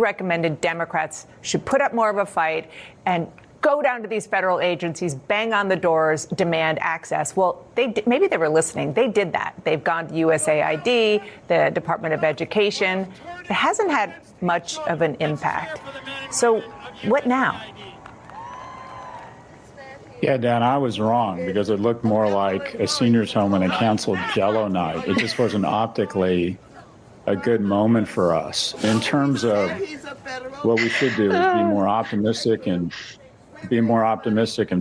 recommended Democrats should put up more of a fight and go down to these federal agencies, bang on the doors, demand access. Well, maybe they were listening. They did that. They've gone to USAID, the Department of Education. It hasn't had much of an impact. So what now? Yeah, Dan, I was wrong because it looked more like a senior's home when they canceled Jello night. It just wasn't optically a good moment for us. In terms of what we should do is be more optimistic and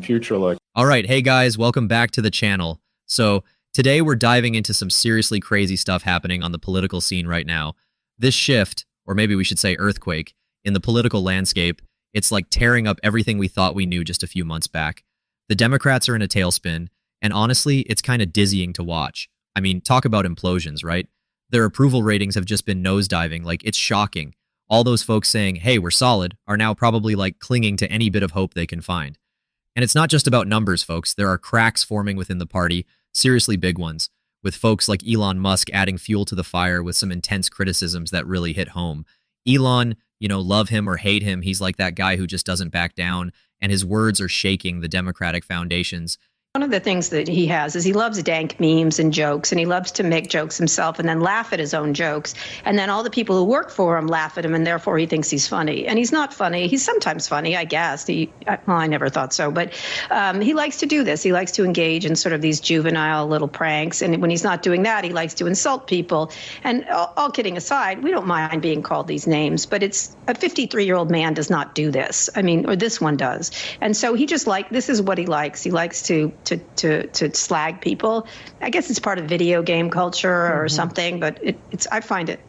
future looking. All right. Hey, guys, welcome back to the channel. So today we're diving into some seriously crazy stuff happening on the political scene right now. This shift, or maybe we should say earthquake, in the political landscape, it's like tearing up everything we thought we knew just a few months back. The Democrats are in a tailspin, and honestly, it's kind of dizzying to watch. I mean, talk about implosions, right? Their approval ratings have just been nosediving. Like, it's shocking. All those folks saying, hey, we're solid, are now probably like clinging to any bit of hope they can find. And it's not just about numbers, folks. There are cracks forming within the party, seriously big ones, with folks like Elon Musk adding fuel to the fire with some intense criticisms that really hit home. Elon, love him or hate him, he's like that guy who just doesn't back down, and his words are shaking the Democratic foundations. One of the things that he has is he loves dank memes and jokes, and he loves to make jokes himself and then laugh at his own jokes. And then all the people who work for him laugh at him, and therefore he thinks he's funny. And he's not funny. He's sometimes funny, I guess. I never thought so. But he likes to do this. He likes to engage in sort of these juvenile little pranks. And when he's not doing that, he likes to insult people. And all kidding aside, we don't mind being called these names. But it's a 53-year-old man does not do this. I mean, or this one does. And so he just this is what he likes. He likes to slag people. I guess it's part of video game culture or something, but I find it.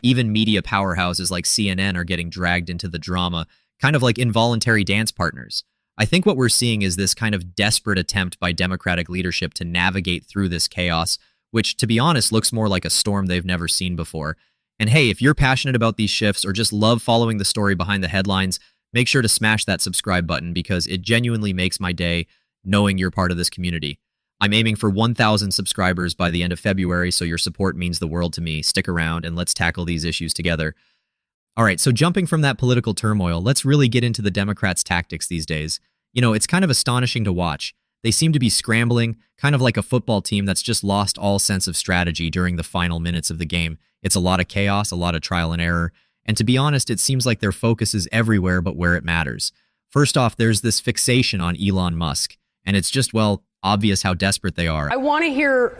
Even media powerhouses like CNN are getting dragged into the drama, kind of like involuntary dance partners. I think what we're seeing is this kind of desperate attempt by Democratic leadership to navigate through this chaos, which, to be honest, looks more like a storm they've never seen before. And hey, if you're passionate about these shifts or just love following the story behind the headlines, make sure to smash that subscribe button because it genuinely makes my day knowing you're part of this community. I'm aiming for 1,000 subscribers by the end of February, so your support means the world to me. Stick around and let's tackle these issues together. All right, so jumping from that political turmoil, let's really get into the Democrats' tactics these days. It's kind of astonishing to watch. They seem to be scrambling, kind of like a football team that's just lost all sense of strategy during the final minutes of the game. It's a lot of chaos, a lot of trial and error, and to be honest, it seems like their focus is everywhere but where it matters. First off, there's this fixation on Elon Musk. And it's just, obvious how desperate they are. I want to hear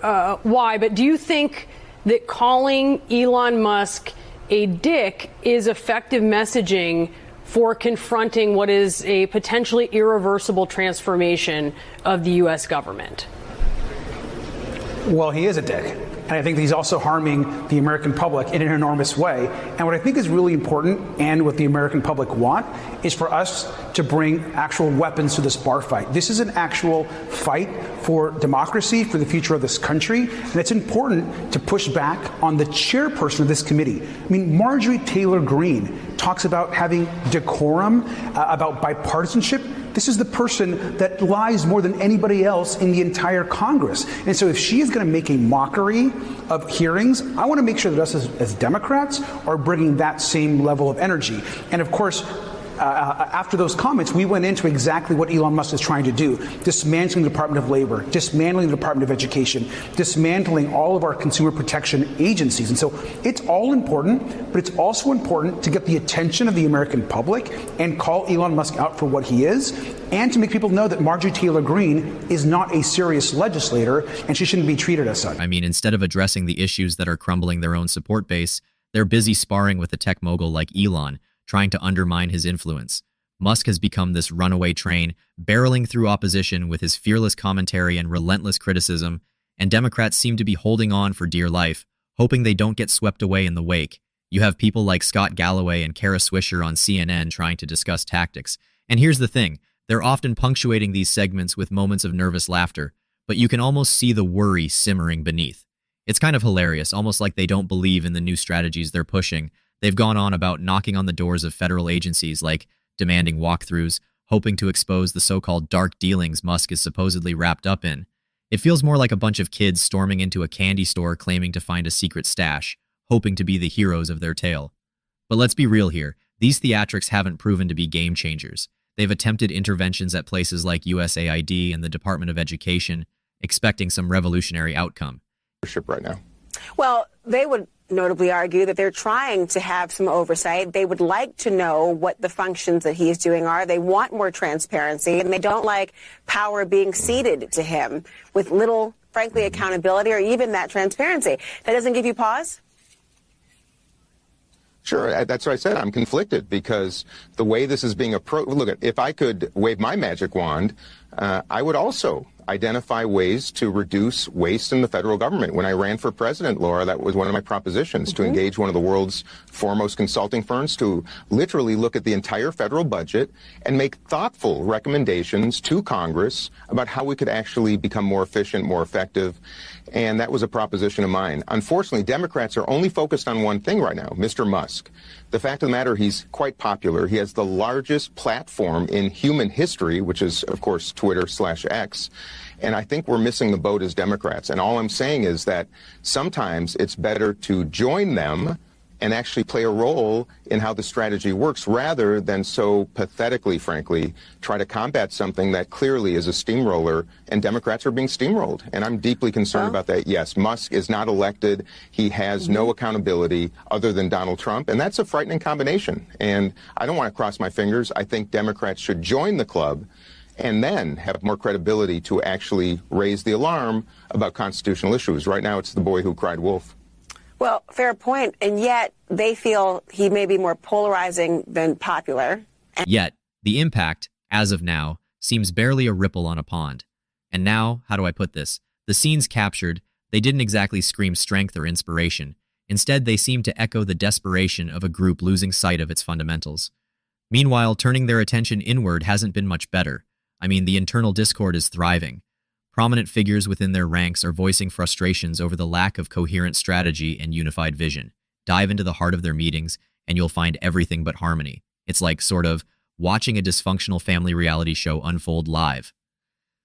why, but do you think that calling Elon Musk a dick is effective messaging for confronting what is a potentially irreversible transformation of the U.S. government? Well, he is a dick. And I think that he's also harming the American public in an enormous way. And what I think is really important, and what the American public want, is for us to bring actual weapons to this bar fight. This is an actual fight for democracy, for the future of this country. And it's important to push back on the chairperson of this committee. I mean, Marjorie Taylor Greene talks about having decorum, about bipartisanship. This is the person that lies more than anybody else in the entire Congress. And so if she is going to make a mockery of hearings, I want to make sure that us as Democrats are bringing that same level of energy. And of course, after those comments, we went into exactly what Elon Musk is trying to do: dismantling the Department of Labor, dismantling the Department of Education, dismantling all of our consumer protection agencies. And so it's all important, but it's also important to get the attention of the American public and call Elon Musk out for what he is, and to make people know that Marjorie Taylor Greene is not a serious legislator and she shouldn't be treated as such. I mean, instead of addressing the issues that are crumbling their own support base, they're busy sparring with a tech mogul like Elon, trying to undermine his influence. Musk has become this runaway train, barreling through opposition with his fearless commentary and relentless criticism, and Democrats seem to be holding on for dear life, hoping they don't get swept away in the wake. You have people like Scott Galloway and Kara Swisher on CNN trying to discuss tactics. And here's the thing, they're often punctuating these segments with moments of nervous laughter, but you can almost see the worry simmering beneath. It's kind of hilarious, almost like they don't believe in the new strategies they're pushing. They've gone on about knocking on the doors of federal agencies, like demanding walkthroughs, hoping to expose the so-called dark dealings Musk is supposedly wrapped up in. It feels more like a bunch of kids storming into a candy store claiming to find a secret stash, hoping to be the heroes of their tale. But let's be real here. These theatrics haven't proven to be game changers. They've attempted interventions at places like USAID and the Department of Education, expecting some revolutionary outcome. Right now. Well, they would notably argue that they're trying to have some oversight. They would like to know what the functions that he's doing are. They want more transparency, and they don't like power being ceded to him with little, frankly, accountability or even that transparency. That doesn't give you pause? Sure, that's what I said. I'm conflicted because the way this is being approached, look, if I could wave my magic wand, I would also identify ways to reduce waste in the federal government. When I ran for president, Laura, that was one of my propositions, to engage one of the world's foremost consulting firms to literally look at the entire federal budget and make thoughtful recommendations to Congress about how we could actually become more efficient, more effective. And that was a proposition of mine. Unfortunately, Democrats are only focused on one thing right now, Mr. Musk. The fact of the matter, he's quite popular. He has the largest platform in human history, which is, of course, Twitter/X. And I think we're missing the boat as Democrats. And all I'm saying is that sometimes it's better to join them and actually play a role in how the strategy works rather than so pathetically, frankly, try to combat something that clearly is a steamroller, and Democrats are being steamrolled. And I'm deeply concerned about that. Yes, Musk is not elected. He has no accountability other than Donald Trump, and that's a frightening combination. And I don't want to cross my fingers. I think Democrats should join the club and then have more credibility to actually raise the alarm about constitutional issues. Right now, it's the boy who cried wolf. Well, fair point. And yet they feel he may be more polarizing than popular. Yet, the impact, as of now, seems barely a ripple on a pond. And now, how do I put this? The scenes captured, they didn't exactly scream strength or inspiration. Instead, they seem to echo the desperation of a group losing sight of its fundamentals. Meanwhile, turning their attention inward hasn't been much better. I mean, the internal discord is thriving. Prominent figures within their ranks are voicing frustrations over the lack of coherent strategy and unified vision. Dive into the heart of their meetings, and you'll find everything but harmony. It's like, sort of, watching a dysfunctional family reality show unfold live.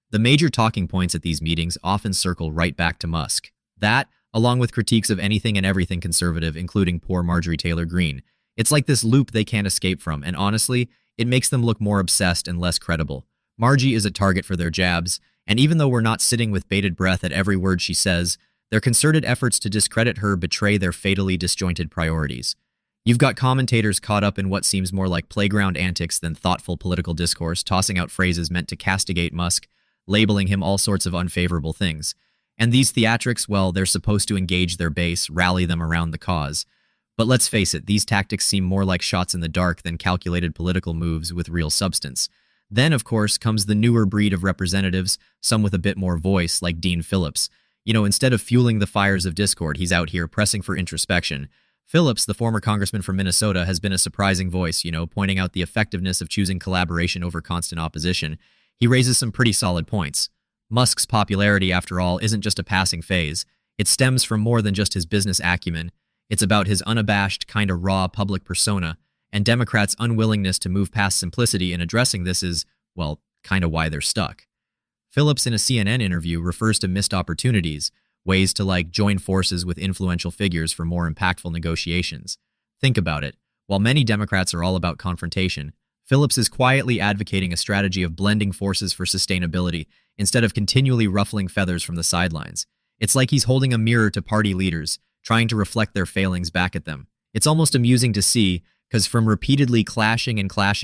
The major talking points at these meetings often circle right back to Musk. That, along with critiques of anything and everything conservative, including poor Marjorie Taylor Greene. It's like this loop they can't escape from, and honestly, it makes them look more obsessed and less credible. Margie is a target for their jabs, and even though we're not sitting with bated breath at every word she says, their concerted efforts to discredit her betray their fatally disjointed priorities. You've got commentators caught up in what seems more like playground antics than thoughtful political discourse, tossing out phrases meant to castigate Musk, labeling him all sorts of unfavorable things. And these theatrics, well, they're supposed to engage their base, rally them around the cause. But let's face it, these tactics seem more like shots in the dark than calculated political moves with real substance. Then, of course, comes the newer breed of representatives, some with a bit more voice, like Dean Phillips. You know, instead of fueling the fires of discord, he's out here pressing for introspection. Phillips, the former congressman from Minnesota, has been a surprising voice, pointing out the effectiveness of choosing collaboration over constant opposition. He raises some pretty solid points. Musk's popularity, after all, isn't just a passing phase. It stems from more than just his business acumen. It's about his unabashed, kind of raw public persona. And Democrats' unwillingness to move past simplicity in addressing this is, well, kind of why they're stuck. Phillips, in a CNN interview, refers to missed opportunities, ways to, join forces with influential figures for more impactful negotiations. Think about it. While many Democrats are all about confrontation, Phillips is quietly advocating a strategy of blending forces for sustainability instead of continually ruffling feathers from the sidelines. It's like he's holding a mirror to party leaders, trying to reflect their failings back at them. It's almost amusing to see, because from repeatedly clashing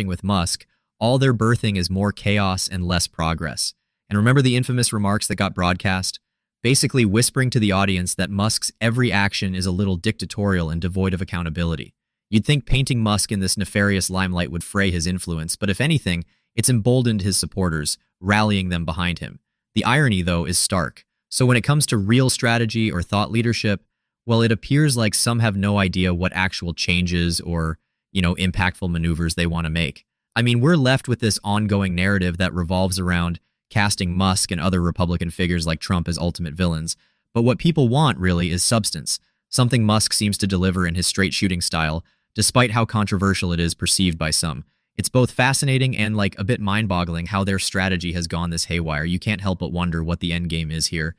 with Musk, all they're birthing is more chaos and less progress. And remember the infamous remarks that got broadcast? Basically whispering to the audience that Musk's every action is a little dictatorial and devoid of accountability. You'd think painting Musk in this nefarious limelight would fray his influence, but if anything, it's emboldened his supporters, rallying them behind him. The irony, though, is stark. So when it comes to real strategy or thought leadership, well, it appears like some have no idea what actual changes or impactful maneuvers they want to make. I mean, we're left with this ongoing narrative that revolves around casting Musk and other Republican figures like Trump as ultimate villains. But what people want, really, is substance, something Musk seems to deliver in his straight-shooting style, despite how controversial it is perceived by some. It's both fascinating and, a bit mind-boggling how their strategy has gone this haywire. You can't help but wonder what the end game is here.